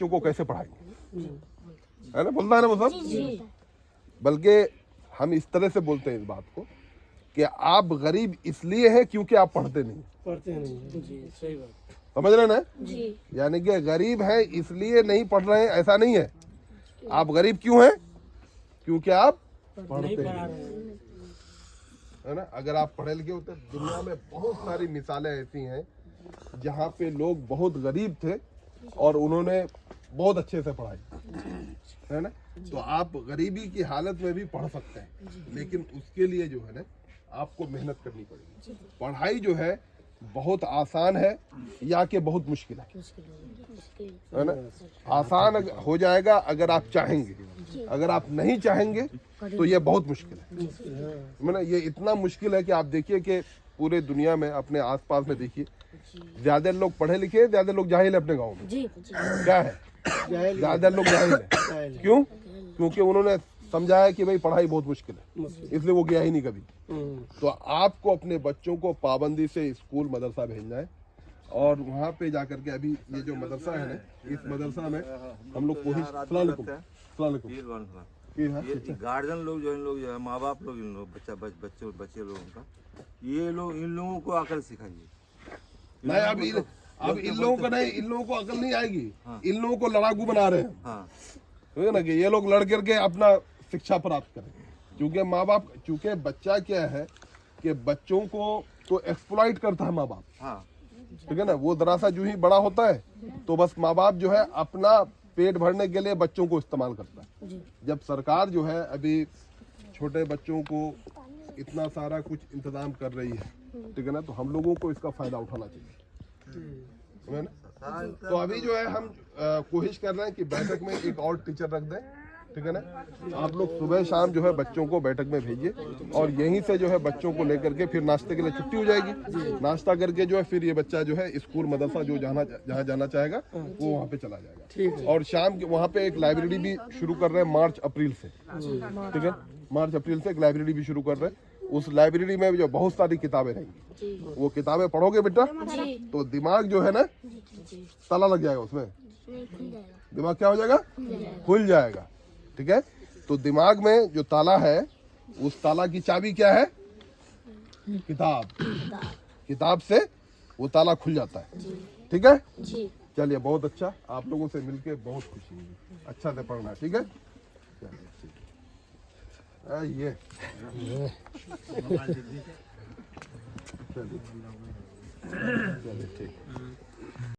बच्चों को कैसे पढ़ाएंगे, है ना, बोलता है ना वो सब। बल्कि हम इस तरह से बोलते हैं इस बात को कि आप गरीब इसलिए हैं क्योंकि आप पढ़ते नहीं। सही बात। समझ रहे ना, यानी कि गरीब हैं इसलिए नहीं पढ़ रहे हैं, ऐसा नहीं है। आप गरीब क्यों हैं? क्योंकि आप पढ़ते हैं, है ना। अगर आप पढ़े लिखे होते, दुनिया में बहुत सारी मिसालें ऐसी हैं जहाँ पे लोग बहुत गरीब थे और उन्होंने बहुत अच्छे से पढ़ाई, है ना। तो आप गरीबी की हालत में भी पढ़ सकते हैं, लेकिन उसके लिए जो है ना आपको मेहनत करनी पड़ेगी। पढ़ाई जो है बहुत आसान है या कि बहुत मुश्किल है ना। आसान हो जाएगा अगर आप चाहेंगे, अगर आप नहीं चाहेंगे तो ये बहुत मुश्किल है। मैंने ये इतना मुश्किल है कि आप देखिए कि पूरे दुनिया में अपने आसपास में देखिए, ज्यादा लोग पढ़े लिखे, ज्यादा लोग जाहिल है अपने गांव में। क्या है, ज्यादा लोग जाहिल है। क्यों? क्योंकि उन्होंने समझा है कि भाई पढ़ाई बहुत मुश्किल है, इसलिए वो गया ही नहीं कभी। तो आपको अपने बच्चों को पाबंदी से स्कूल मदरसा भेजना है, और वहाँ पे जाकर के अभी ये जो मदरसा है ना, इस मदरसा में हम लोग कोशिश ये गार्जियन लोग जो है माँ बाप लोग, इन लोग बच्चे लोगों का, ये लोग इन लोगों को अकल सिखाइए। नहीं, अब इन लोगों को नहीं, इन लोगों को अकल नहीं आएगी। इन लोगों को लड़ाकू बना रहे हैं, हाँ, ठीक है ना, कि ये लोग लड़ करके अपना शिक्षा प्राप्त करें। क्योंकि माँ बाप, क्योंकि बच्चा क्या है कि बच्चों को तो एक्सप्लॉइट करता है माँ बाप, हाँ, ठीक है ना। वो दरअसल जो ही बड़ा होता है तो बस माँ बाप जो है अपना पेट भरने के लिए बच्चों को इस्तेमाल करता है। जब सरकार जो है अभी छोटे बच्चों को इतना सारा कुछ इंतजाम कर रही है, ठीक है ना, तो हम लोगों को इसका फायदा उठाना चाहिए, है ना। तो अभी जो है हम कोशिश कर रहे हैं कि बैठक में एक और टीचर रख दें, ठीक है ना। आप लोग सुबह शाम जो है बच्चों को बैठक में भेजिए, और यहीं से जो है बच्चों को लेकर के फिर नाश्ते के लिए छुट्टी हो जाएगी। नाश्ता करके जो है फिर ये बच्चा जो है स्कूल मदरसा जो जहाँ जाना चाहेगा वो वहाँ पे चला जाएगा। और शाम के वहाँ पे एक लाइब्रेरी भी शुरू कर रहे हैं मार्च अप्रैल से, ठीक है, मार्च अप्रैल से एक लाइब्रेरी भी शुरू कर रहे हैं। उस लाइब्रेरी में जो बहुत सारी किताबें रहेंगी, वो किताबें पढ़ोगे बेटा तो दिमाग जो है ना ताला लग जाएगा, उसमें दिमाग क्या हो जाएगा, खुल जाएगा, ठीक है। तो दिमाग में जो ताला है, उस ताला की चाबी क्या है, किताब। किताब से वो ताला खुल जाता है, ठीक है। चलिए, बहुत अच्छा, आप लोगों से मिलके बहुत खुशी हुई। अच्छा से पढ़ना, ठीक है। ये चलिए ठीक।